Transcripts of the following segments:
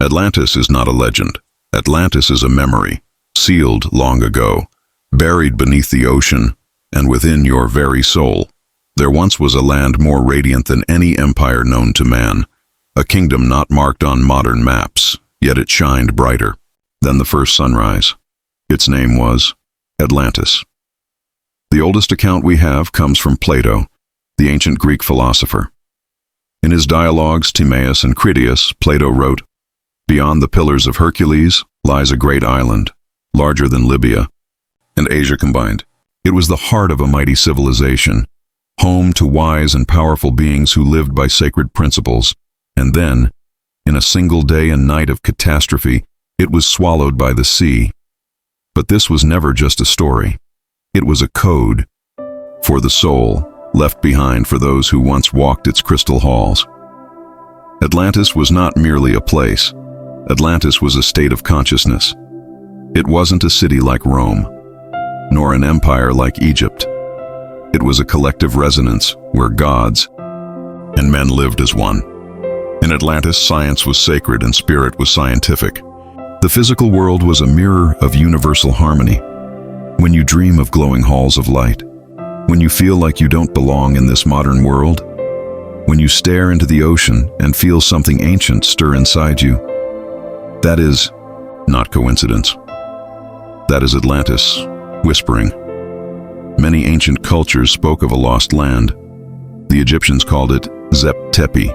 Atlantis is not a legend. Atlantis is a memory, sealed long ago, buried beneath the ocean, and within your very soul. There once was a land more radiant than any empire known to man, a kingdom not marked on modern maps, yet it shined brighter than the first sunrise. Its name was Atlantis. The oldest account we have comes from Plato, the ancient Greek philosopher. In his dialogues Timaeus and Critias, Plato wrote, "Beyond the Pillars of Hercules lies a great island, larger than Libya and Asia combined. It was the heart of a mighty civilization, home to wise and powerful beings who lived by sacred principles. And then, in a single day and night of catastrophe, it was swallowed by the sea." But this was never just a story. It was a code for the soul, left behind for those who once walked its crystal halls. Atlantis was not merely a place. Atlantis was a state of consciousness. It wasn't a city like Rome, nor an empire like Egypt. It was a collective resonance where gods and men lived as one. In Atlantis, science was sacred and spirit was scientific. The physical world was a mirror of universal harmony. When you dream of glowing halls of light, when you feel like you don't belong in this modern world, when you stare into the ocean and feel something ancient stir inside you, that is not coincidence. That is Atlantis whispering. Many ancient cultures spoke of a lost land. The Egyptians called it Zep Tepi,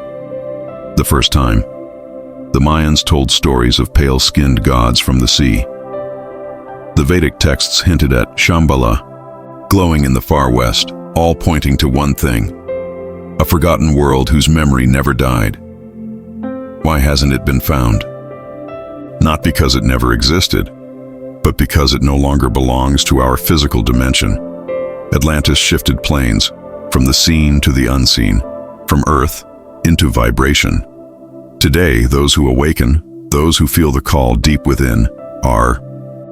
the first time. The Mayans told stories of pale-skinned gods from the sea. The Vedic texts hinted at Shambhala, glowing in the far west, all pointing to one thing: a forgotten world whose memory never died. Why hasn't it been found? Not because it never existed, but because it no longer belongs to our physical dimension. Atlantis shifted planes, from the seen to the unseen, from earth into vibration. Today, those who awaken, those who feel the call deep within, are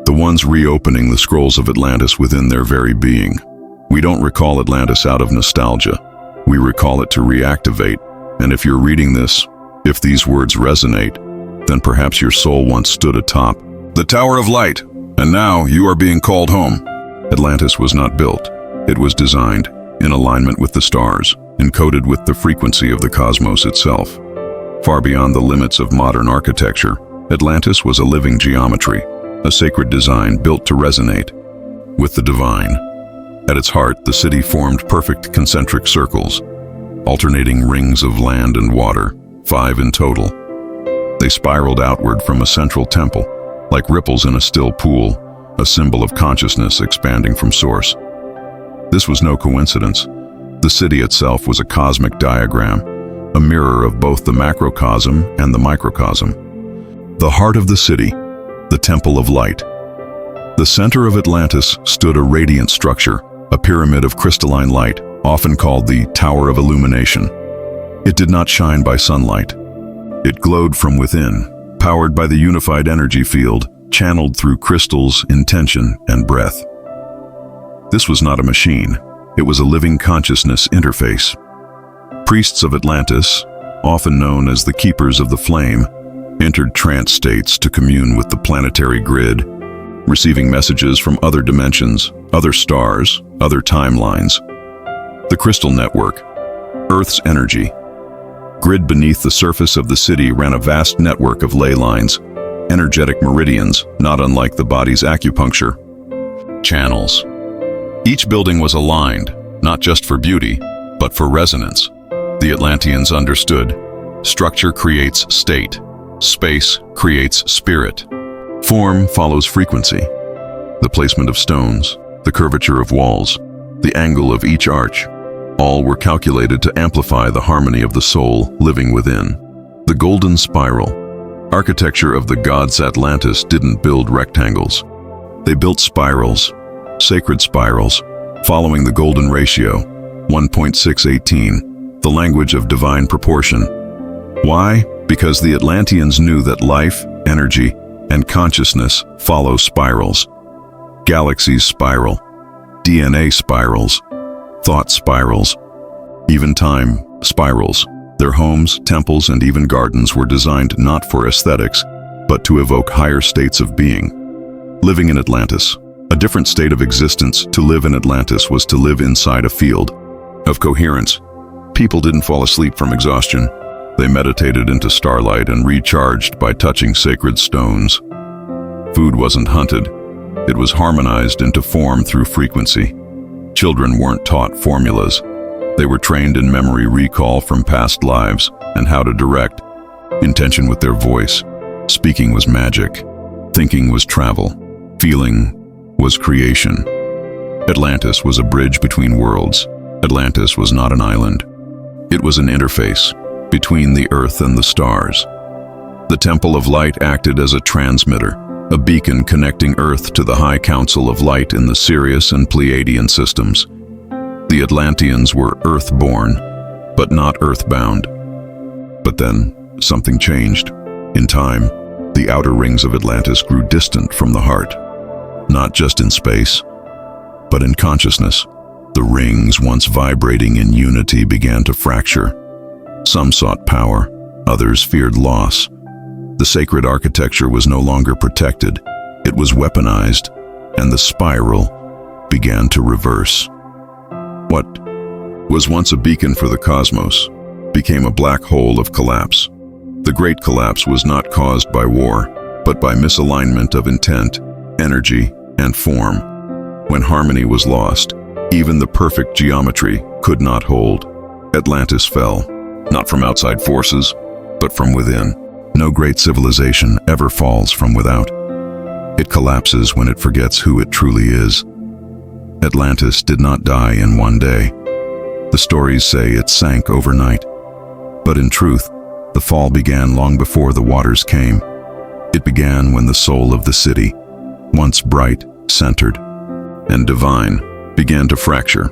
the ones reopening the scrolls of Atlantis within their very being. We don't recall Atlantis out of nostalgia. We recall it to reactivate. And if you're reading this, if these words resonate, then perhaps your soul once stood atop the Tower of Light, and now you are being called home. Atlantis was not built. It was designed, in alignment with the stars, encoded with the frequency of the cosmos itself. Far beyond the limits of modern architecture, Atlantis was a living geometry, a sacred design built to resonate with the divine. At its heart, the city formed perfect concentric circles, alternating rings of land and water, 5 in total. They spiraled outward from a central temple, like ripples in a still pool, a symbol of consciousness expanding from source. This was no coincidence. The city itself was a cosmic diagram, a mirror of both the macrocosm and the microcosm. The heart of the city, the Temple of Light. The center of Atlantis stood a radiant structure, a pyramid of crystalline light, often called the Tower of Illumination. It did not shine by sunlight. It glowed from within, powered by the unified energy field, channeled through crystals, intention, and breath. This was not a machine. It was a living consciousness interface. Priests of Atlantis, often known as the Keepers of the Flame, entered trance states to commune with the planetary grid, receiving messages from other dimensions, other stars, other timelines. The Crystal Network, Earth's energy. Grid beneath the surface of the city ran a vast network of ley lines, energetic meridians, not unlike the body's acupuncture channels. Each building was aligned, not just for beauty, but for resonance. The Atlanteans understood. Structure creates state. Space creates spirit. Form follows frequency. The placement of stones, the curvature of walls, the angle of each arch, all were calculated to amplify the harmony of the soul living within. The golden spiral. Architecture of the gods Atlantis didn't build rectangles. They built spirals, sacred spirals, following the golden ratio, 1.618, the language of divine proportion. Why? Because the Atlanteans knew that life, energy, and consciousness follow spirals. Galaxies spiral, DNA spirals, thought spirals, even time spirals. Their homes, temples, and even gardens were designed not for aesthetics, but to evoke higher states of being. Living in Atlantis. A different state of existence. To live in Atlantis was to live inside a field of coherence. People didn't fall asleep from exhaustion. They meditated into starlight and recharged by touching sacred stones. Food wasn't hunted. It was harmonized into form through frequency. Children weren't taught formulas. They were trained in memory recall from past lives and how to direct intention with their voice. Speaking was magic. Thinking was travel. Feeling was creation. Atlantis was a bridge between worlds. Atlantis was not an island. It was an interface between the earth and the stars. The Temple of Light acted as a transmitter, a beacon connecting Earth to the High Council of Light in the Sirius and Pleiadian systems. The Atlanteans were Earth-born, but not Earth-bound. But then, something changed. In time, the outer rings of Atlantis grew distant from the heart. Not just in space, but in consciousness. The rings, once vibrating in unity, began to fracture. Some sought power, others feared loss. The sacred architecture was no longer protected. It was weaponized, and the spiral began to reverse. What was once a beacon for the cosmos became a black hole of collapse. The Great Collapse was not caused by war, but by misalignment of intent, energy, and form. When harmony was lost, even the perfect geometry could not hold. Atlantis fell, not from outside forces, but from within. No great civilization ever falls from without. It collapses when it forgets who it truly is. Atlantis did not die in one day. The stories say it sank overnight. But in truth, the fall began long before the waters came. It began when the soul of the city, once bright, centered, and divine, began to fracture.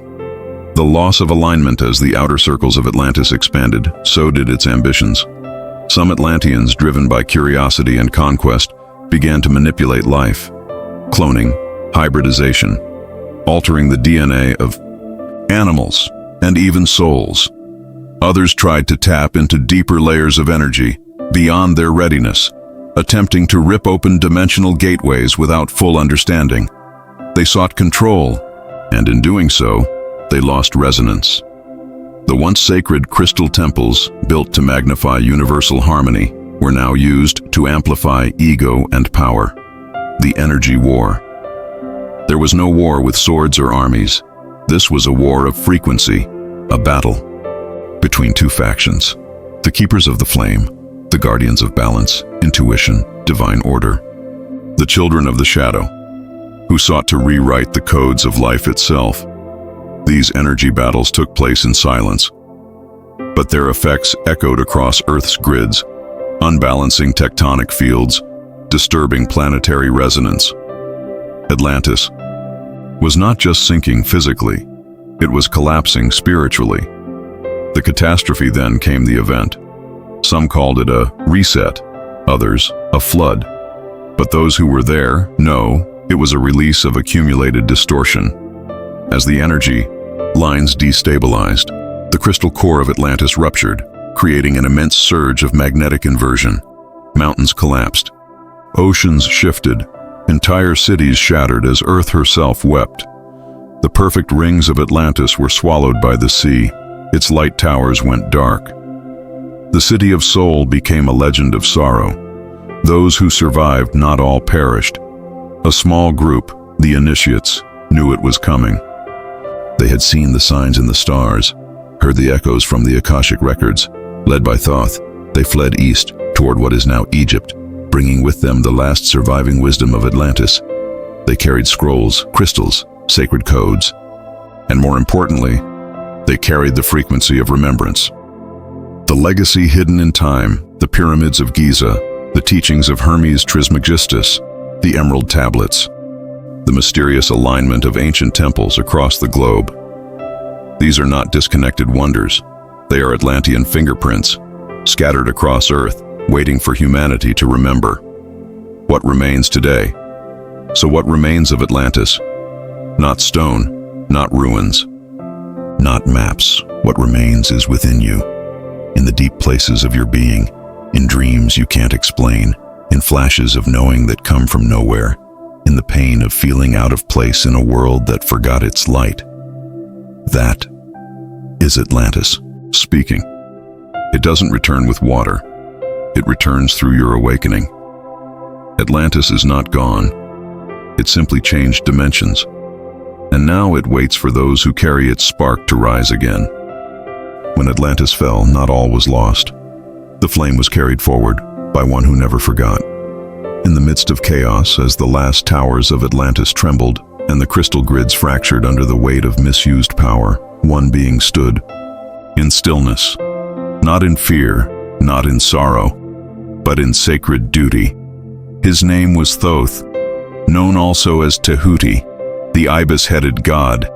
The loss of alignment as the outer circles of Atlantis expanded, so did its ambitions. Some Atlanteans, driven by curiosity and conquest, began to manipulate life. Cloning, hybridization, altering the DNA of animals and even souls. Others tried to tap into deeper layers of energy, beyond their readiness, attempting to rip open dimensional gateways without full understanding. They sought control, and in doing so, they lost resonance. The once sacred crystal temples, built to magnify universal harmony, were now used to amplify ego and power. The energy war. There was no war with swords or armies. This was a war of frequency, a battle between two factions. The keepers of the flame, the guardians of balance, intuition, divine order. The children of the shadow, who sought to rewrite the codes of life itself. These energy battles took place in silence, but their effects echoed across Earth's grids, unbalancing tectonic fields, disturbing planetary resonance. Atlantis was not just sinking physically, it was collapsing spiritually. The catastrophe then came the event. Some called it a reset, others a flood. But those who were there know it was a release of accumulated distortion. As the energy lines destabilized, the crystal core of Atlantis ruptured, creating an immense surge of magnetic inversion. Mountains collapsed. Oceans shifted. Entire cities shattered as Earth herself wept. The perfect rings of Atlantis were swallowed by the sea. Its light towers went dark. The city of Soul became a legend of sorrow. Those who survived, not all perished. A small group, the initiates, knew it was coming. They had seen the signs in the stars, heard the echoes from the Akashic records. Led by Thoth, they fled east toward what is now Egypt, bringing with them the last surviving wisdom of Atlantis. They carried scrolls, crystals, sacred codes, and more importantly, they carried the frequency of remembrance. The legacy hidden in time, the pyramids of Giza, the teachings of Hermes Trismegistus, the emerald tablets, the mysterious alignment of ancient temples across the globe. These are not disconnected wonders. They are Atlantean fingerprints, scattered across Earth, waiting for humanity to remember. What remains today? So what remains of Atlantis? Not stone, not ruins, not maps. What remains is within you, in the deep places of your being, in dreams you can't explain, in flashes of knowing that come from nowhere, in the pain of feeling out of place in a world that forgot its light. That is Atlantis speaking. It doesn't return with water. It returns through your awakening. Atlantis is not gone. It simply changed dimensions. And now it waits for those who carry its spark to rise again. When Atlantis fell, not all was lost. The flame was carried forward by one who never forgot. In the midst of chaos, as the last towers of Atlantis trembled and the crystal grids fractured under the weight of misused power, one being stood in stillness, not in fear, not in sorrow, but in sacred duty. His name was Thoth, known also as Tehuti, the ibis-headed god,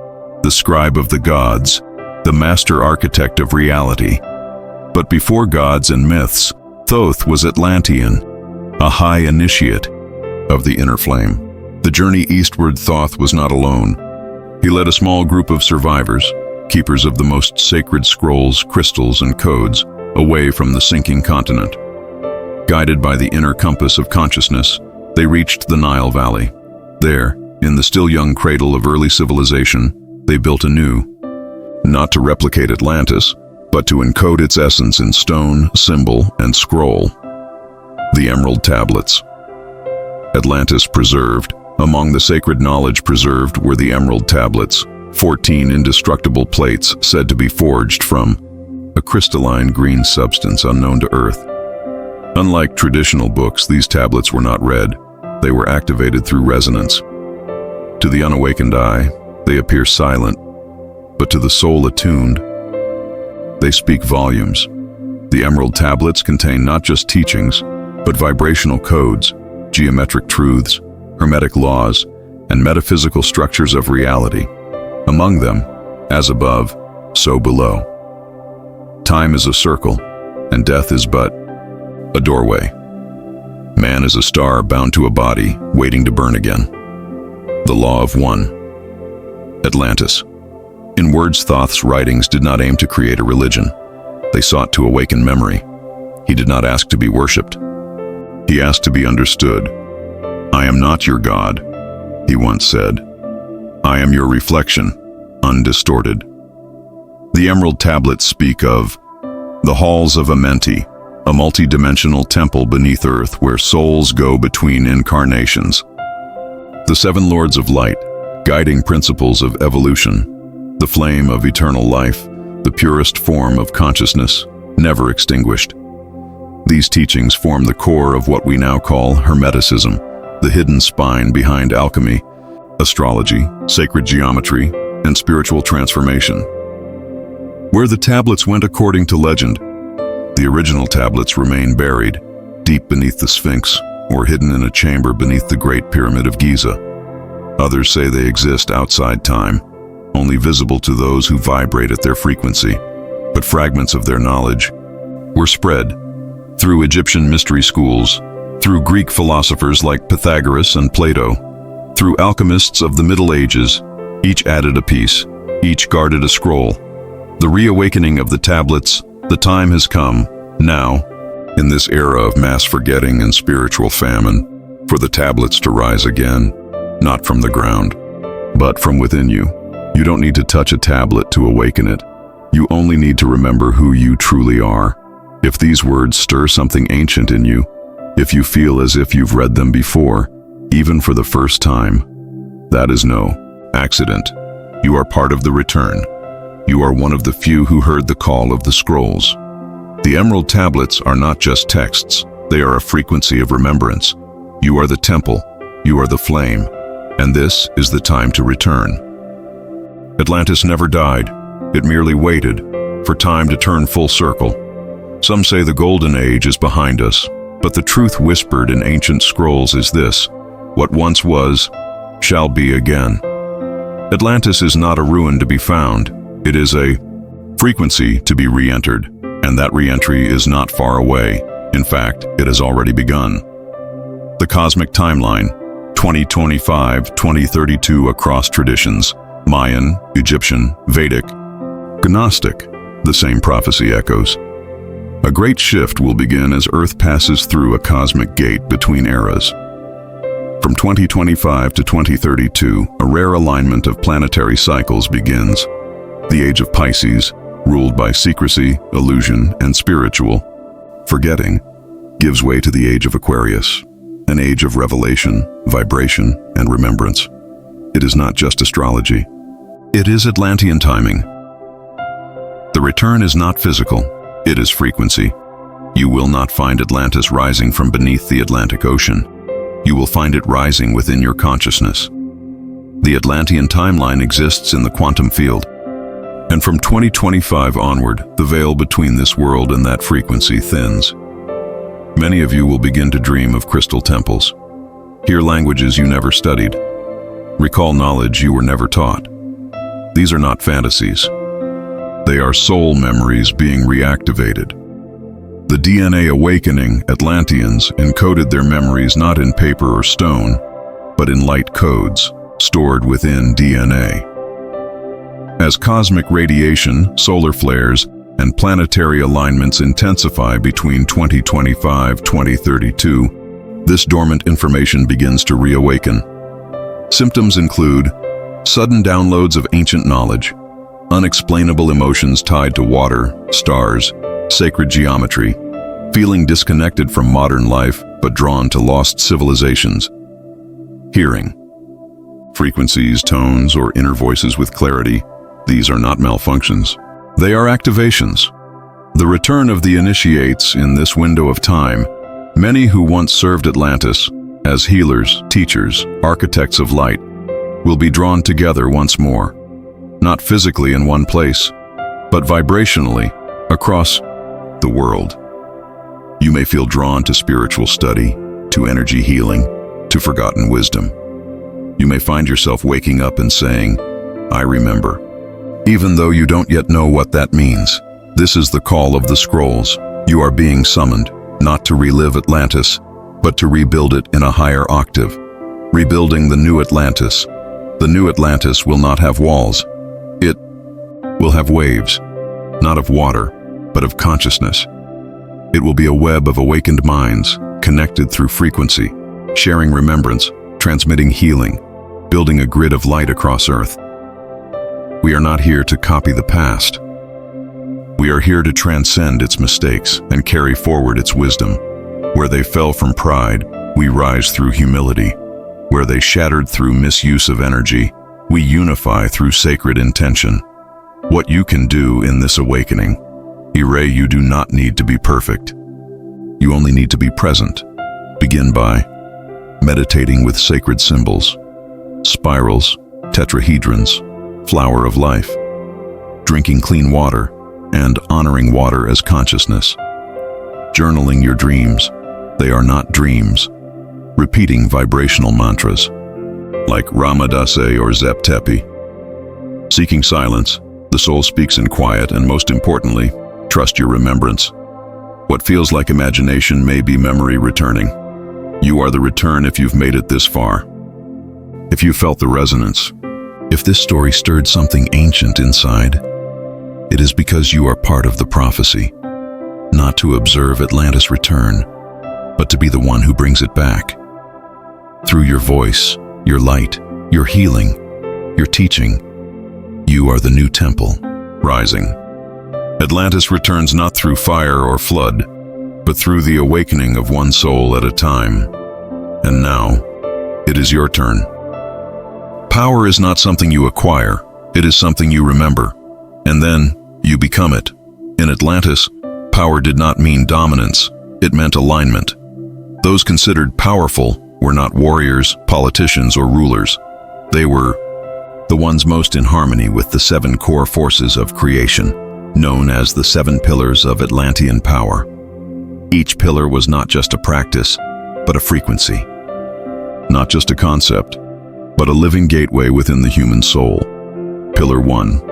the scribe of the gods, the master architect of reality. But before gods and myths, Thoth was Atlantean, a high initiate of the inner flame. The journey eastward, Thoth was not alone. He led a small group of survivors, keepers of the most sacred scrolls, crystals, and codes, away from the sinking continent. Guided by the inner compass of consciousness, they reached the Nile Valley. There, in the still young cradle of early civilization, they built anew, not to replicate Atlantis, but to encode its essence in stone, symbol, and scroll. The Emerald Tablets. Atlantis preserved. Among the sacred knowledge preserved were the Emerald Tablets, 14 indestructible plates said to be forged from a crystalline green substance unknown to Earth. Unlike traditional books, these tablets were not read. They were activated through resonance. To the unawakened eye, they appear silent, but to the soul attuned, they speak volumes. The Emerald Tablets contain not just teachings, but vibrational codes, geometric truths, hermetic laws, and metaphysical structures of reality. Among them, as above, so below. Time is a circle, and death is but a doorway. Man is a star bound to a body, waiting to burn again. The Law of One. Atlantis. In words, Thoth's writings did not aim to create a religion. They sought to awaken memory. He did not ask to be worshipped. He asked to be understood. "I am not your God," he once said. "I am your reflection, undistorted." The Emerald Tablets speak of the halls of Amenti, a multi-dimensional temple beneath Earth where souls go between incarnations. The seven lords of light, guiding principles of evolution, the flame of eternal life, the purest form of consciousness, never extinguished. These teachings form the core of what we now call Hermeticism, the hidden spine behind alchemy, astrology, sacred geometry, and spiritual transformation. Where the tablets went according to legend, the original tablets remain buried, deep beneath the Sphinx, or hidden in a chamber beneath the Great Pyramid of Giza. Others say they exist outside time, only visible to those who vibrate at their frequency, but fragments of their knowledge were spread through Egyptian mystery schools, through Greek philosophers like Pythagoras and Plato, through alchemists of the Middle Ages. Each added a piece, each guarded a scroll. The reawakening of the tablets, the time has come, now, in this era of mass forgetting and spiritual famine, for the tablets to rise again, not from the ground, but from within you. You don't need to touch a tablet to awaken it. You only need to remember who you truly are. If these words stir something ancient in you, if you feel as if you've read them before, even for the first time, that is no accident. You are part of the return. You are one of the few who heard the call of the scrolls. The Emerald Tablets are not just texts. They are a frequency of remembrance. You are the temple. You are the flame. And this is the time to return. Atlantis never died. It merely waited for time to turn full circle. Some say the Golden Age is behind us, but the truth whispered in ancient scrolls is this: what once was, shall be again. Atlantis is not a ruin to be found. It is a frequency to be re-entered, and that re-entry is not far away. In fact, it has already begun. The Cosmic Timeline, 2025-2032 across traditions, Mayan, Egyptian, Vedic, Gnostic, the same prophecy echoes. A great shift will begin as Earth passes through a cosmic gate between eras. From 2025 to 2032, a rare alignment of planetary cycles begins. The age of Pisces, ruled by secrecy, illusion, and spiritual forgetting, gives way to the age of Aquarius, an age of revelation, vibration, and remembrance. It is not just astrology. It is Atlantean timing. The return is not physical, it is frequency. You will not find Atlantis rising from beneath the Atlantic Ocean. You will find it rising within your consciousness. The Atlantean timeline exists in the quantum field. And from 2025 onward, the veil between this world and that frequency thins. Many of you will begin to dream of crystal temples, hear languages you never studied, recall knowledge you were never taught. These are not fantasies. They are soul memories being reactivated. The DNA awakening Atlanteans encoded their memories not in paper or stone, but in light codes stored within DNA. As cosmic radiation, solar flares, and planetary alignments intensify between 2025-2032, this dormant information begins to reawaken. Symptoms include sudden downloads of ancient knowledge, unexplainable emotions tied to water, stars, sacred geometry, feeling disconnected from modern life but drawn to lost civilizations. Hearing, frequencies, tones, or inner voices with clarity. These are not malfunctions. They are activations. The return of the initiates in this window of time. Many who once served Atlantis as healers, teachers, architects of light will be drawn together once more, not physically in one place, but vibrationally across the world. You may feel drawn to spiritual study, to energy healing, to forgotten wisdom. You may find yourself waking up and saying, "I remember." Even though you don't yet know what that means, this is the call of the scrolls. You are being summoned, not to relive Atlantis, but to rebuild it in a higher octave. Rebuilding the new Atlantis. The new Atlantis will not have walls. It will have waves, not of water, but of consciousness. It will be a web of awakened minds, connected through frequency, sharing remembrance, transmitting healing, building a grid of light across Earth. We are not here to copy the past. We are here to transcend its mistakes and carry forward its wisdom. Where they fell from pride, we rise through humility. Where they shattered through misuse of energy, we unify through sacred intention. What you can do in this awakening. You do not need to be perfect. You only need to be present. Begin by meditating with sacred symbols, spirals, tetrahedrons, flower of life, drinking clean water, and honoring water as consciousness. Journaling your dreams. They are not dreams. Repeating vibrational mantras, like Ramadase or Zep Tepi. Seeking silence. The soul speaks in quiet, and most importantly, trust your remembrance. What feels like imagination may be memory returning. You are the return if you've made it this far. If you felt the resonance, if this story stirred something ancient inside, it is because you are part of the prophecy, not to observe Atlantis return, but to be the one who brings it back. Through your voice, your light, your healing, your teaching, you are the new temple, rising. Atlantis returns not through fire or flood, but through the awakening of one soul at a time. And now, it is your turn. Power is not something you acquire, it is something you remember, and then you become it. In Atlantis, power did not mean dominance, it meant alignment. Those considered powerful were not warriors, politicians, or rulers. They were the ones most in harmony with the 7 core forces of creation, known as the 7 pillars of Atlantean power. Each pillar was not just a practice, but a frequency. Not just a concept, but a living gateway within the human soul. Pillar 1,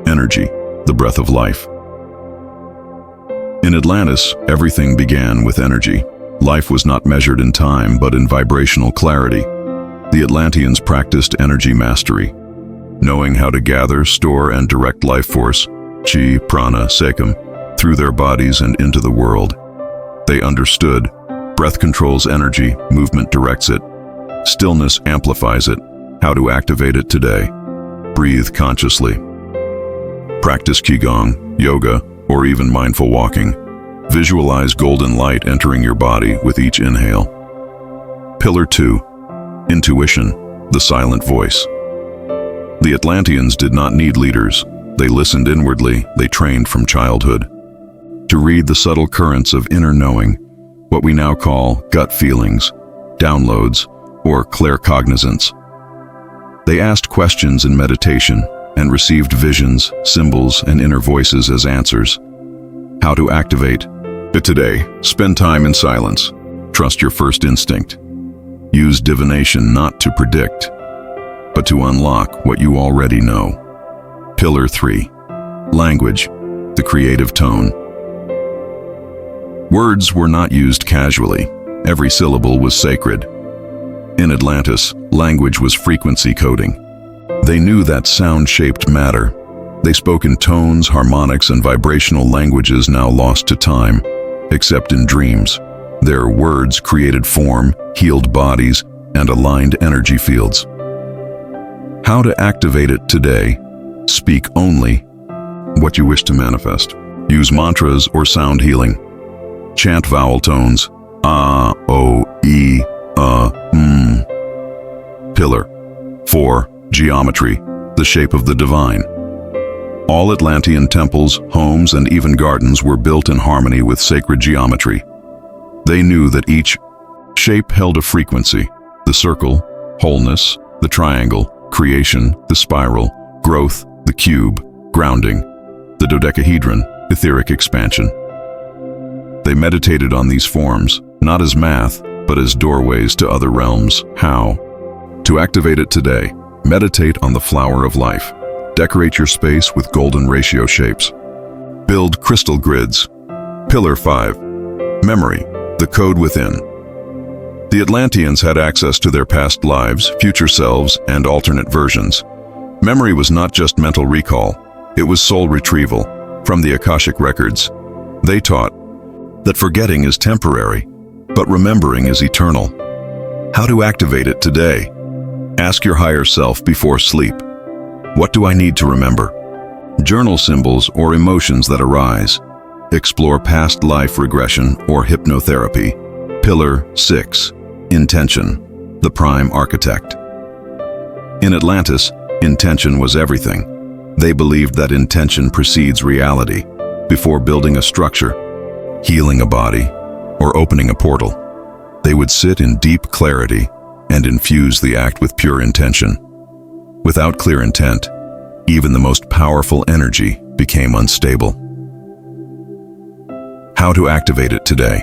energy, the breath of life. In Atlantis, everything began with energy. Life was not measured in time, but in vibrational clarity. The Atlanteans practiced energy mastery, knowing how to gather, store, and direct life force, chi, prana, sekam, through their bodies and into the world. They understood. Breath controls energy, movement directs it. Stillness amplifies it. How to activate it today? Breathe consciously. Practice Qigong, yoga, or even mindful walking. Visualize golden light entering your body with each inhale. Pillar 2. Intuition, the silent voice. The Atlanteans did not need leaders. They listened inwardly, they trained from childhood. To read the subtle currents of inner knowing, what we now call gut feelings, downloads, or claircognizance. They asked questions in meditation and received visions, symbols, and inner voices as answers. How to activate it today? Spend time in silence. Trust your first instinct. Use divination not to predict, but to unlock what you already know. Pillar 3. Language, the creative tone. Words were not used casually. Every syllable was sacred. In Atlantis, language was frequency coding. They knew that sound shaped matter. They spoke in tones, harmonics, and vibrational languages now lost to time, except in dreams. Their words created form, healed bodies, and aligned energy fields. How to activate it today? Speak only what you wish to manifest. Use mantras or sound healing. Chant vowel tones. A, O, E, Pillar 4. Geometry, the shape of the divine. All Atlantean temples, homes, and even gardens were built in harmony with sacred geometry. They knew that each shape held a frequency: the circle, wholeness; the triangle, creation; the spiral, growth; the cube, grounding; the dodecahedron, etheric expansion. They meditated on these forms, not as math, but as doorways to other realms. How? To activate it today, meditate on the flower of life. Decorate your space with golden ratio shapes. Build crystal grids. Pillar 5. Memory, the code within. The Atlanteans had access to their past lives, future selves, and alternate versions. Memory was not just mental recall, it was soul retrieval from the Akashic records. They taught that forgetting is temporary, but remembering is eternal. How to activate it today? Ask your higher self before sleep. What do I need to remember? Journal symbols or emotions that arise. Explore past life regression or hypnotherapy. Pillar 6. Intention, the prime architect. In Atlantis, intention was everything. They believed that intention precedes reality. Before building a structure, healing a body, or opening a portal, they would sit in deep clarity and infuse the act with pure intention. Without clear intent, even the most powerful energy became unstable. How to activate it today?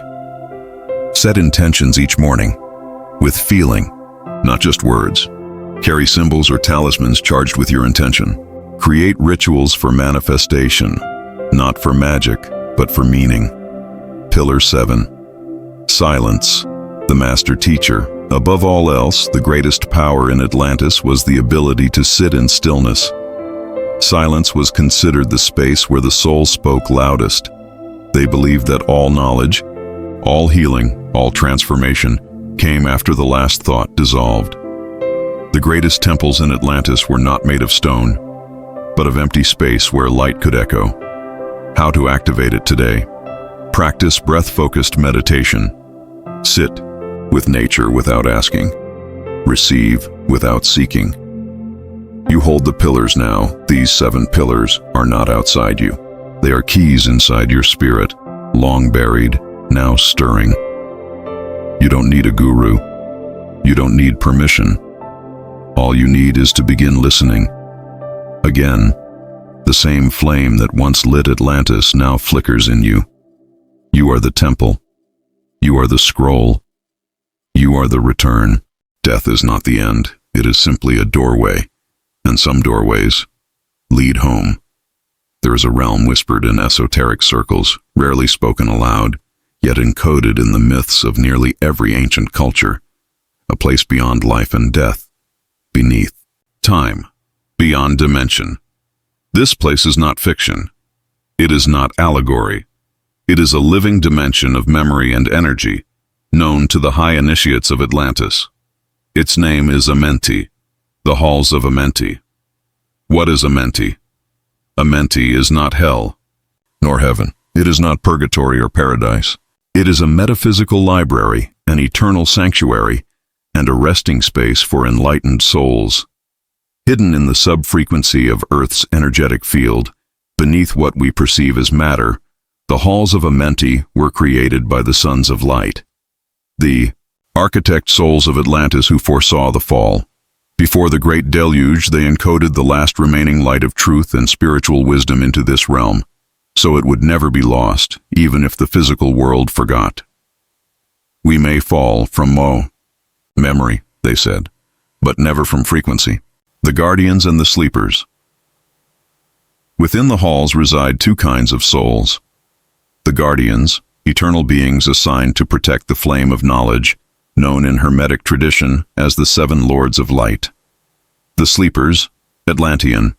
Set intentions each morning, with feeling, not just words. Carry symbols or talismans charged with your intention. Create rituals for manifestation, not for magic, but for meaning. Pillar 7. Silence, the master teacher. Above all else, the greatest power in Atlantis was the ability to sit in stillness. Silence was considered the space where the soul spoke loudest. They believed that all knowledge, all healing, all transformation came after the last thought dissolved. The greatest temples in Atlantis were not made of stone, but of empty space where light could echo. How to activate it today? Practice breath-focused meditation. Sit with nature without asking. Receive without seeking. You hold the pillars now. These 7 pillars are not outside you. They are keys inside your spirit, long buried, now stirring. You don't need a guru. You don't need permission. All you need is to begin listening. Again, the same flame that once lit Atlantis now flickers in you. You are the temple. You are the scroll. You are the return. Death is not the end. It is simply a doorway. And some doorways lead home. There is a realm whispered in esoteric circles, rarely spoken aloud, yet encoded in the myths of nearly every ancient culture. A place beyond life and death, beneath time, beyond dimension. This place is not fiction. It is not allegory. It is a living dimension of memory and energy, known to the high initiates of Atlantis. Its name is Amenti, the halls of Amenti. What is Amenti? Amenti is not hell, nor heaven. It is not purgatory or paradise. It is a metaphysical library, an eternal sanctuary, and a resting space for enlightened souls. Hidden in the sub-frequency of Earth's energetic field, beneath what we perceive as matter, the halls of Amenti were created by the sons of light, the architect souls of Atlantis who foresaw the fall. Before the great deluge, they encoded the last remaining light of truth and spiritual wisdom into this realm, so it would never be lost, even if the physical world forgot. We may fall from memory, they said, but never from frequency. The guardians and the sleepers. Within the halls reside two kinds of souls. The guardians, eternal beings assigned to protect the flame of knowledge, known in Hermetic tradition as the Seven Lords of Light. The sleepers, Atlantean,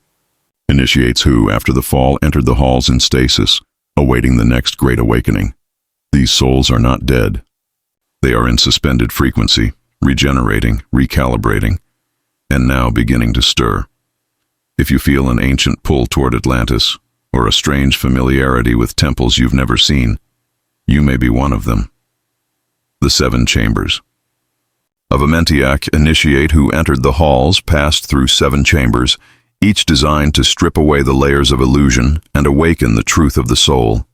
initiates who, after the fall, entered the halls in stasis, awaiting the next great awakening. These souls are not dead. They are in suspended frequency, regenerating, recalibrating, and now beginning to stir. If you feel an ancient pull toward Atlantis, or a strange familiarity with temples you've never seen, you may be one of them. The Seven Chambers. Of Amentiac initiate who entered the halls passed through 7 chambers, each designed to strip away the layers of illusion and awaken the truth of the soul.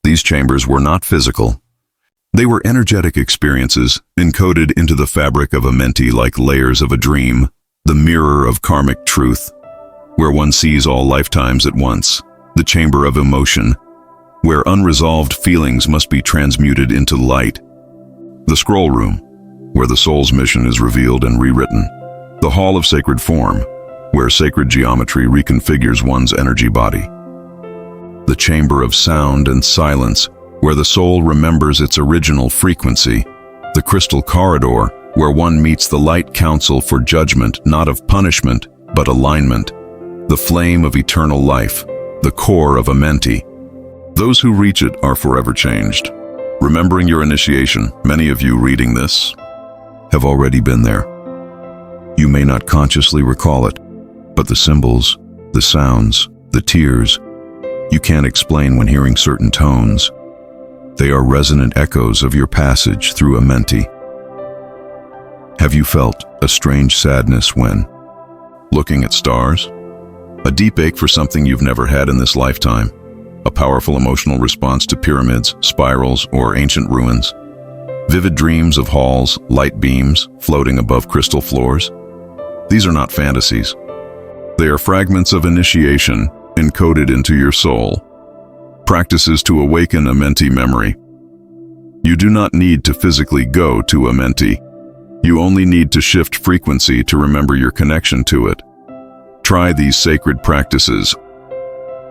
These chambers were not physical. They were energetic experiences encoded into the fabric of Amenti like layers of a dream, the mirror of karmic truth, where one sees all lifetimes at once, the chamber of emotion, where unresolved feelings must be transmuted into light, the scroll room, where the soul's mission is revealed and rewritten, the hall of sacred form, where sacred geometry reconfigures one's energy body, the chamber of sound and silence, where the soul remembers its original frequency, the crystal corridor, where one meets the light council for judgment, not of punishment, but alignment, the flame of eternal life, the core of Amenti. Those who reach it are forever changed. Remembering your initiation, many of you reading this have already been there. You may not consciously recall it, but the symbols, the sounds, the tears, you can't explain when hearing certain tones. They are resonant echoes of your passage through Amenti. Have you felt a strange sadness when looking at stars? A deep ache for something you've never had in this lifetime? A powerful emotional response to pyramids, spirals, or ancient ruins? Vivid dreams of halls, light beams, floating above crystal floors? These are not fantasies. They are fragments of initiation encoded into your soul. Practices to awaken Amenti memory. You do not need to physically go to Amenti. You only need to shift frequency to remember your connection to it. Try these sacred practices.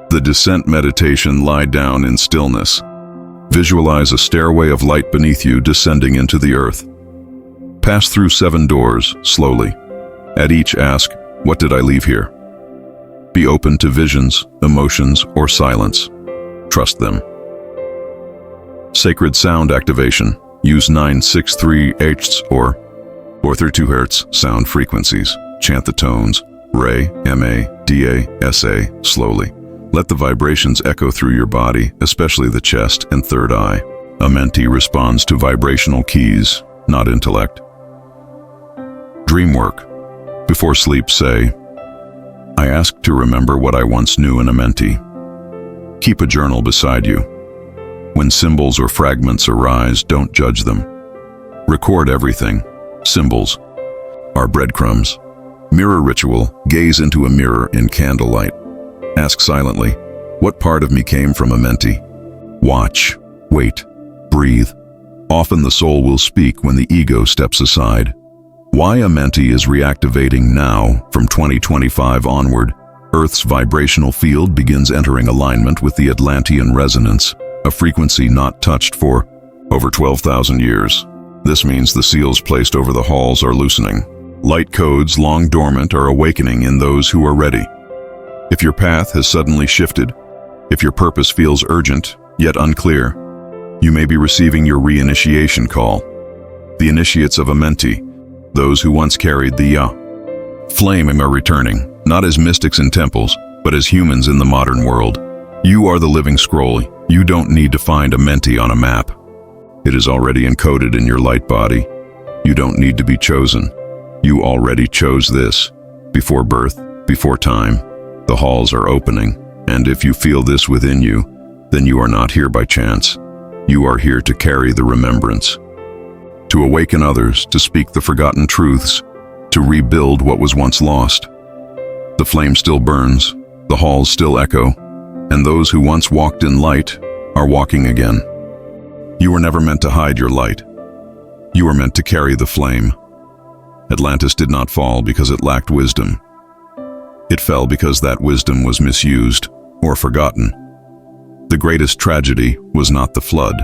The descent meditation. Lie down in stillness. Visualize a stairway of light beneath you descending into the earth. Pass through 7 doors, slowly. At each ask, what did I leave here? Be open to visions, emotions, or silence. Trust them. Sacred sound activation. Use 963 Hz or 432 Hz sound frequencies. Chant the tones Re, Ma, Da, Sa slowly. Let the vibrations echo through your body, especially the chest and third eye. Amenti responds to vibrational keys, not intellect. Dream work. Before sleep, say, I ask to remember what I once knew in Amenti. Keep a journal beside you. When symbols or fragments arise, don't judge them. Record everything. Symbols are breadcrumbs. Mirror ritual. Gaze into a mirror in candlelight. Ask silently, what part of me came from Amenti? Watch, wait, breathe. Often the soul will speak when the ego steps aside. Why Amenti is reactivating now, from 2025 onward, Earth's vibrational field begins entering alignment with the Atlantean resonance, a frequency not touched for over 12,000 years. This means the seals placed over the halls are loosening. Light codes long dormant are awakening in those who are ready. If your path has suddenly shifted, If your purpose feels urgent, yet unclear, you may be receiving your reinitiation call. The initiates of a mentee, those who once carried the flame, are returning, not as mystics in temples, but as humans in the modern world. You are the living scroll. You don't need to find a mentee on a map. It is already encoded in your light body. You don't need to be chosen. You already chose this. Before birth, before time, the halls are opening, and if you feel this within you, then you are not here by chance. You are here to carry the remembrance, to awaken others, to speak the forgotten truths, to rebuild what was once lost. The flame still burns, the halls still echo, and those who once walked in light are walking again. You were never meant to hide your light. You were meant to carry the flame. Atlantis did not fall because it lacked wisdom. It fell because that wisdom was misused or forgotten. The greatest tragedy was not the flood,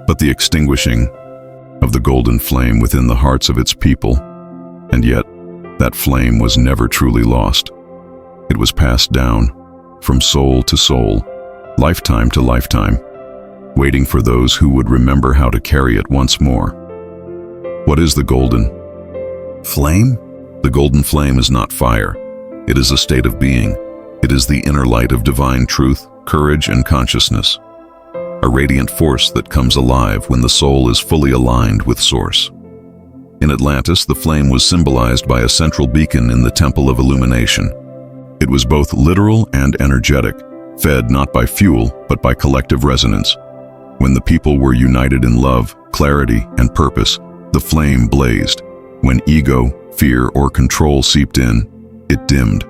but the extinguishing of the golden flame within the hearts of its people. And yet, that flame was never truly lost. It was passed down from soul to soul, lifetime to lifetime, waiting for those who would remember how to carry it once more. What is the golden flame? The golden flame is not fire. It is a state of being. It is the inner light of divine truth, courage, and consciousness. A radiant force that comes alive when the soul is fully aligned with Source. In Atlantis, the flame was symbolized by a central beacon in the Temple of Illumination. It was both literal and energetic, fed not by fuel, but by collective resonance. When the people were united in love, clarity, and purpose, the flame blazed. When ego, fear, or control seeped in, it dimmed.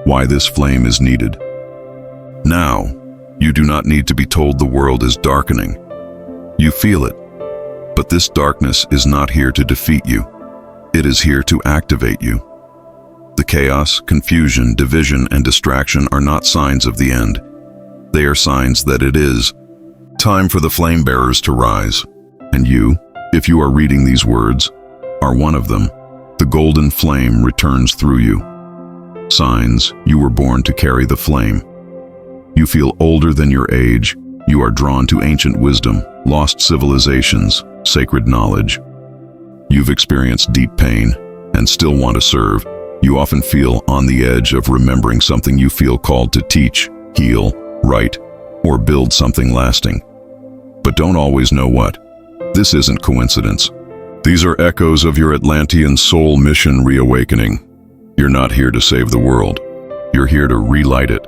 Why this flame is needed? Now, you do not need to be told the world is darkening. You feel it. But this darkness is not here to defeat you. It is here to activate you. The chaos, confusion, division, and distraction are not signs of the end. They are signs that it is time for the flame bearers to rise. And you, if you are reading these words, are one of them. The golden flame returns through you. Signs you were born to carry the flame. You feel older than your age. You are drawn to ancient wisdom, lost civilizations, sacred knowledge. You've experienced deep pain and still want to serve. You often feel on the edge of remembering something you feel called to teach, heal, write, or build something lasting. But don't always know what. This isn't coincidence. These are echoes of your Atlantean soul mission reawakening. You're not here to save the world. You're here to relight it.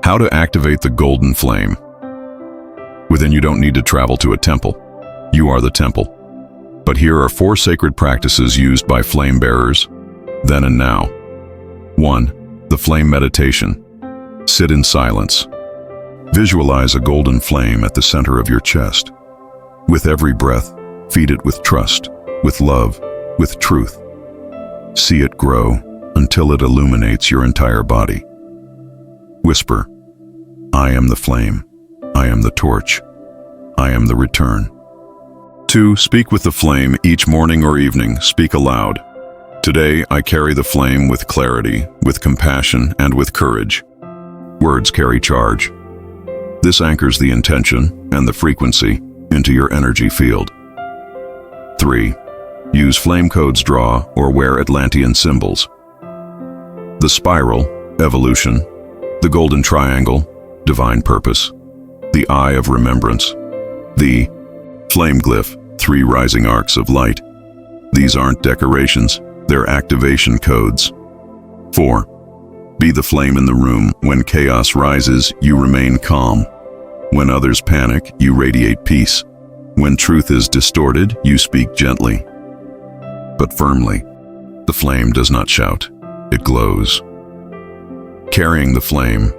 How to activate the golden flame? Within, you don't need to travel to a temple. You are the temple. But here are 4 sacred practices used by flame bearers, then and now. 1. The flame meditation. Sit in silence. Visualize a golden flame at the center of your chest. With every breath, feed it with trust, with love, with truth. See it grow until it illuminates your entire body. Whisper, I am the flame. I am the torch. I am the return. 2. Speak with the flame each morning or evening. Speak aloud. Today, I carry the flame with clarity, with compassion, and with courage. Words carry charge. This anchors the intention and the frequency into your energy field. 3. Use flame codes, draw, or wear Atlantean symbols. The spiral, evolution. The golden triangle, divine purpose. The eye of remembrance. The flame glyph, 3 rising arcs of light. These aren't decorations, they're activation codes. 4. Be the flame in the room. When chaos rises, you remain calm. When others panic, you radiate peace. When truth is distorted, you speak gently, but firmly. The flame does not shout, it glows. Carrying the flame.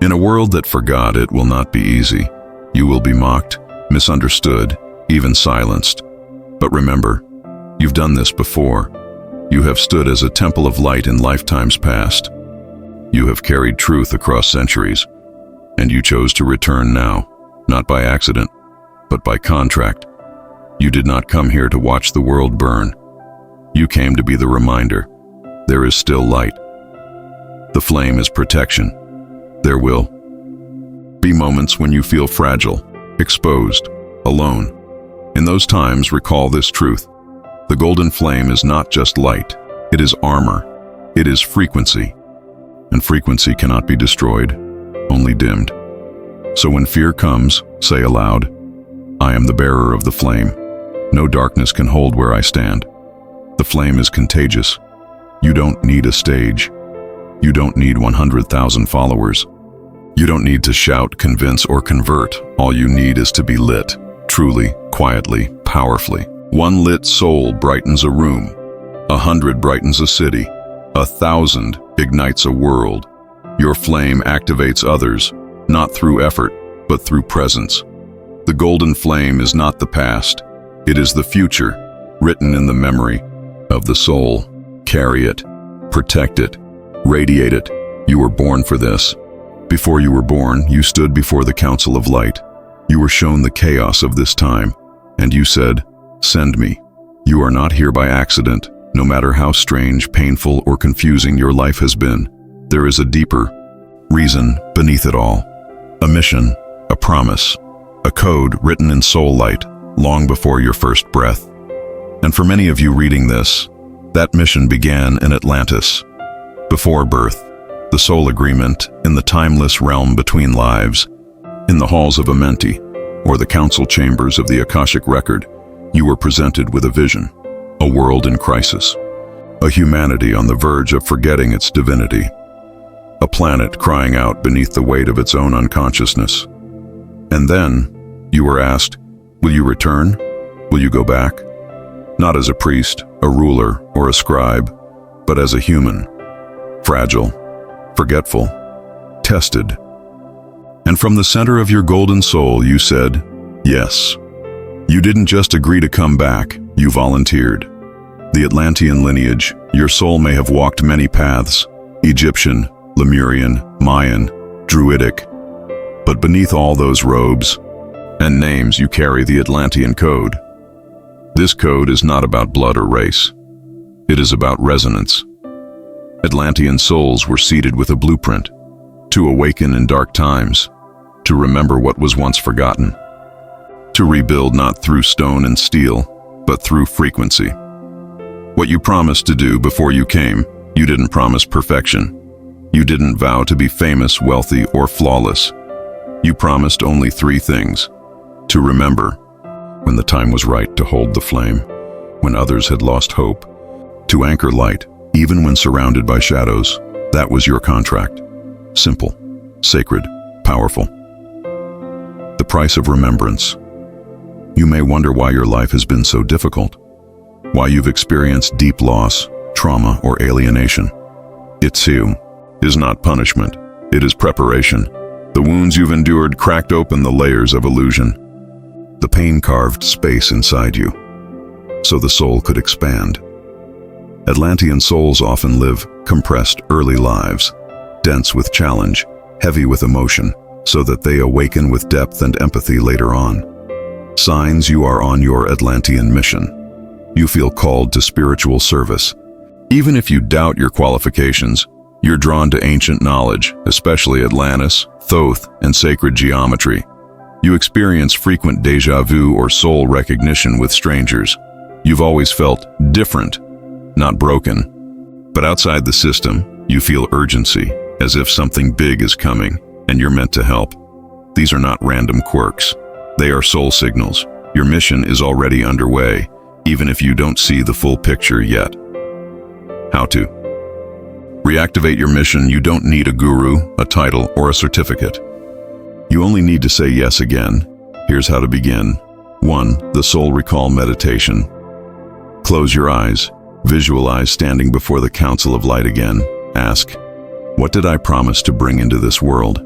In a world that forgot, it will not be easy. You will be mocked, misunderstood, even silenced. But remember, you've done this before. You have stood as a temple of light in lifetimes past. You have carried truth across centuries, and you chose to return now, not by accident, but by contract. You did not come here to watch the world burn. You came to be the reminder. There is still light. The flame is protection. There will be moments when you feel fragile, exposed, alone. In those times, recall this truth. The golden flame is not just light, it is armor, it is frequency. And frequency cannot be destroyed, only dimmed. So when fear comes, say aloud, I am the bearer of the flame. No darkness can hold where I stand. The flame is contagious. You don't need a stage. You don't need 100,000 followers. You don't need to shout, convince, or convert. All you need is to be lit, truly, quietly, powerfully. One lit soul brightens a room. 100 brightens a city. 1,000 ignites a world. Your flame activates others, not through effort, but through presence. The golden flame is not the past. It is the future, written in the memory of the soul. Carry it, protect it, radiate it. You were born for this. Before you were born, you stood before the council of light. You were shown the chaos of this time, and you said, send me. You are not here by accident. No matter how strange, painful, or confusing your life has been, there is a deeper reason beneath it all. A mission, a promise, a code written in soul light long before your first breath. And for many of you reading this, that mission began in Atlantis. Before birth, the soul agreement in the timeless realm between lives, in the halls of Amenti, or the council chambers of the Akashic record, you were presented with a vision, a world in crisis, a humanity on the verge of forgetting its divinity, a planet crying out beneath the weight of its own unconsciousness. And then, you were asked, will you return? Will you go back? Not as a priest, a ruler, or a scribe, but as a human, fragile, forgetful, tested. And from the center of your golden soul, you said, yes. You didn't just agree to come back, you volunteered. The Atlantean lineage, your soul may have walked many paths, Egyptian, Lemurian, Mayan, Druidic. But beneath all those robes and names, you carry the Atlantean code. This code is not about blood or race. It is about resonance. Atlantean souls were seeded with a blueprint, to awaken in dark times, to remember what was once forgotten, to rebuild not through stone and steel, but through frequency. What you promised to do before you came, you didn't promise perfection. You didn't vow to be famous, wealthy, or flawless. You promised only 3 things: to remember, when the time was right to hold the flame, when others had lost hope, to anchor light, even when surrounded by shadows. That was your contract. Simple, sacred, powerful. The price of remembrance. You may wonder why your life has been so difficult, why you've experienced deep loss, trauma, or alienation. It's you. Is not punishment. It is preparation. The wounds you've endured cracked open the layers of illusion. The pain carved space inside you, so the soul could expand. Atlantean souls often live compressed early lives, dense with challenge, heavy with emotion, so that they awaken with depth and empathy later on. Signs you are on your Atlantean mission. You feel called to spiritual service. Even if you doubt your qualifications, you're drawn to ancient knowledge, especially Atlantis, Thoth, and sacred geometry. You experience frequent déjà vu or soul recognition with strangers. You've always felt different, not broken. But outside the system, you feel urgency, as if something big is coming, and you're meant to help. These are not random quirks. They are soul signals. Your mission is already underway, even if you don't see the full picture yet. How to reactivate your mission. You don't need a guru, a title, or a certificate. You only need to say yes again. Here's how to begin. 1. The Soul Recall Meditation. Close your eyes. Visualize standing before the Council of Light again. Ask, what did I promise to bring into this world?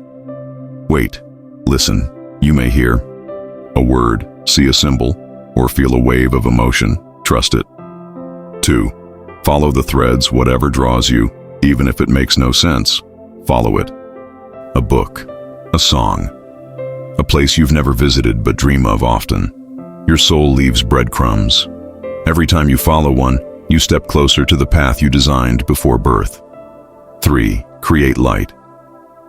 Wait. Listen. You may hear a word, see a symbol, or feel a wave of emotion. Trust it. 2. Follow the threads, whatever draws you, even if it makes no sense. Follow it. A book, a song, a place you've never visited but dream of often. Your soul leaves breadcrumbs. Every time you follow one, you step closer to the path you designed before birth. 3. Create light.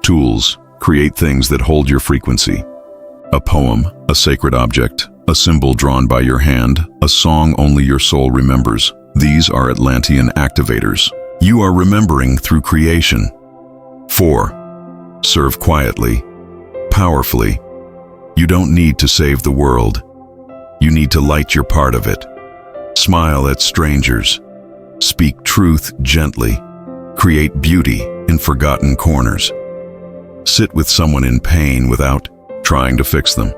Tools: create things that hold your frequency. A poem, a sacred object, a symbol drawn by your hand, a song only your soul remembers. These are Atlantean activators. You are remembering through creation. 4. Serve quietly, powerfully. You don't need to save the world. You need to light your part of it. Smile at strangers. Speak truth gently. Create beauty in forgotten corners. Sit with someone in pain without trying to fix them.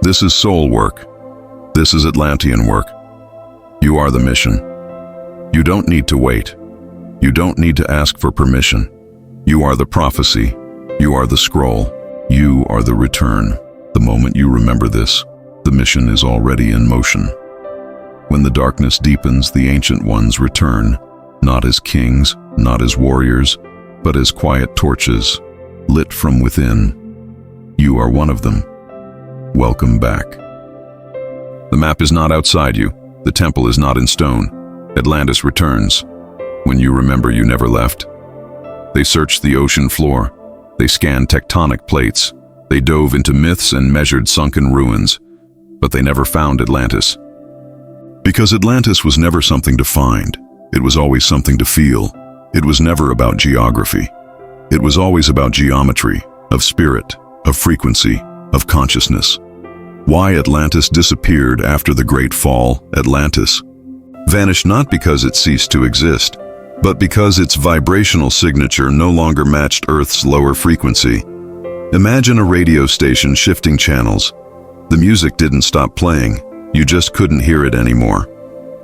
This is soul work. This is Atlantean work. You are the mission. You don't need to wait. You don't need to ask for permission. You are the prophecy. You are the scroll. You are the return. The moment you remember this, the mission is already in motion. When the darkness deepens, the ancient ones return, not as kings, not as warriors, but as quiet torches, lit from within. You are one of them. Welcome back. The map is not outside you. The temple is not in stone. Atlantis returns. When you remember you never left. They searched the ocean floor. They scanned tectonic plates. They dove into myths and measured sunken ruins. But they never found Atlantis. Because Atlantis was never something to find. It was always something to feel. It was never about geography. It was always about geometry, of spirit, of frequency, of consciousness. Why Atlantis disappeared after the Great Fall? Atlantis vanished not because it ceased to exist, but because its vibrational signature no longer matched Earth's lower frequency. Imagine a radio station shifting channels. The music didn't stop playing, you just couldn't hear it anymore.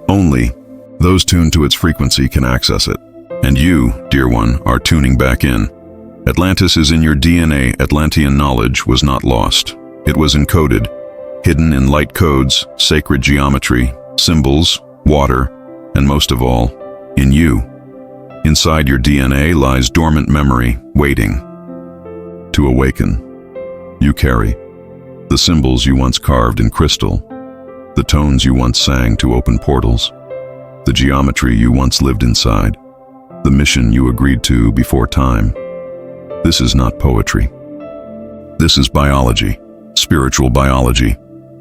Only those tuned to its frequency can access it. And you, dear one, are tuning back in. Atlantis is in your DNA. Atlantean knowledge was not lost. It was encoded, hidden in light codes, sacred geometry, symbols, water, and most of all, in you. Inside your DNA lies dormant memory, waiting to awaken. You carry the symbols you once carved in crystal, the tones you once sang to open portals, the geometry you once lived inside, the mission you agreed to before time. This is not poetry. This is biology, spiritual biology,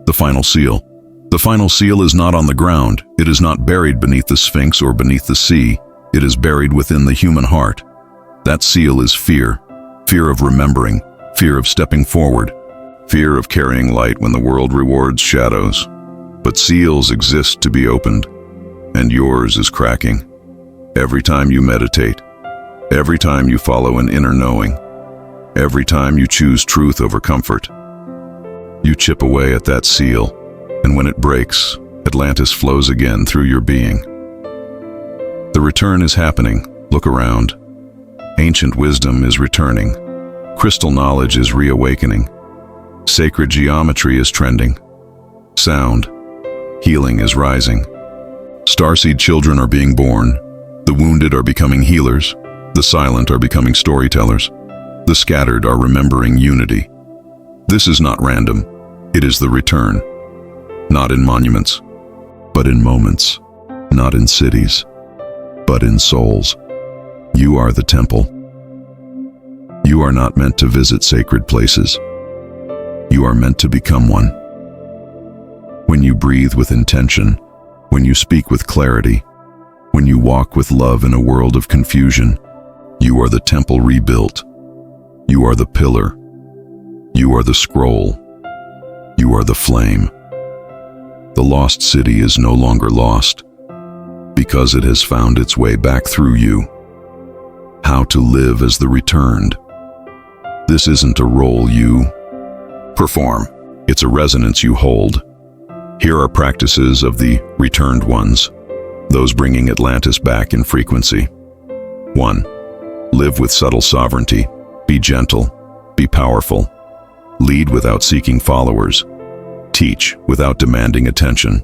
the final seal. The final seal is not on the ground. It is not buried beneath the Sphinx or beneath the sea. It is buried within the human heart. That seal is fear. Fear of remembering, fear of stepping forward, fear of carrying light when the world rewards shadows. But seals exist to be opened, and yours is cracking. Every time you meditate, every time you follow an inner knowing, every time you choose truth over comfort, you chip away at that seal, and when it breaks, Atlantis flows again through your being. The return is happening. Look around. Ancient wisdom is returning. Crystal knowledge is reawakening. Sacred geometry is trending. Sound, healing is rising. Starseed children are being born. The wounded are becoming healers. The silent are becoming storytellers. The scattered are remembering unity. This is not random. It is the return. Not in monuments, but in moments. Not in cities, but in souls. You are the temple. You are not meant to visit sacred places. You are meant to become one. When you breathe with intention, when you speak with clarity, when you walk with love in a world of confusion, you are the temple rebuilt. You are the pillar. You are the scroll. You are the flame. The lost city is no longer lost because it has found its way back through you. How to live as the returned. This isn't a role you perform. It's a resonance you hold. Here are practices of the returned ones, those bringing Atlantis back in frequency. 1. Live with subtle sovereignty. Be gentle. Be powerful. Lead without seeking followers. Teach without demanding attention.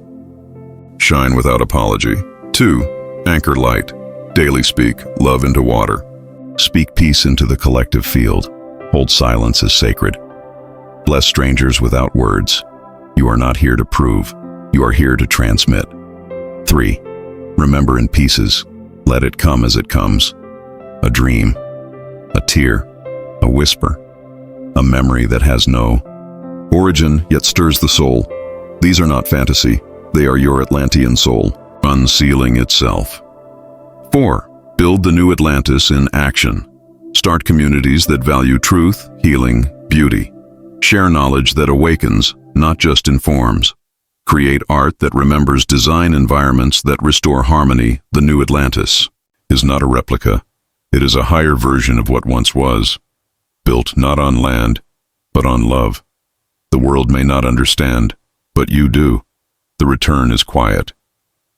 Shine without apology. 2. Anchor light. Daily speak love into water. Speak peace into the collective field. Hold silence as sacred. Bless strangers without words. You are not here to prove. You are here to transmit. 3. Remember in pieces. Let it come as it comes. A dream, a tear, a whisper, a memory that has no origin yet stirs the soul. These are not fantasy, they are your Atlantean soul, unsealing itself. 4. Build the new Atlantis in action. Start communities that value truth, healing, beauty. Share knowledge that awakens, not just informs. Create art that remembers, design environments that restore harmony. The new Atlantis is not a replica. It is a higher version of what once was, built not on land, but on love. The world may not understand, but you do. The return is quiet.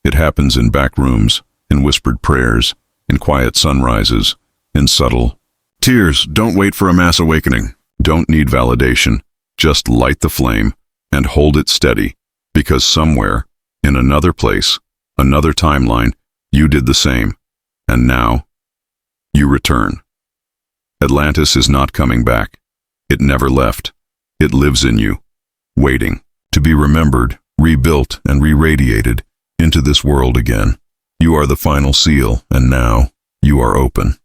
It happens in back rooms, in whispered prayers, in quiet sunrises, in subtle tears. Don't wait for a mass awakening. Don't need validation. Just light the flame and hold it steady, because somewhere, in another place, another timeline, you did the same. And now, you return. Atlantis is not coming back. It never left. It lives in you, waiting to be remembered, rebuilt, and re-radiated into this world again. You are the final seal, and now you are open.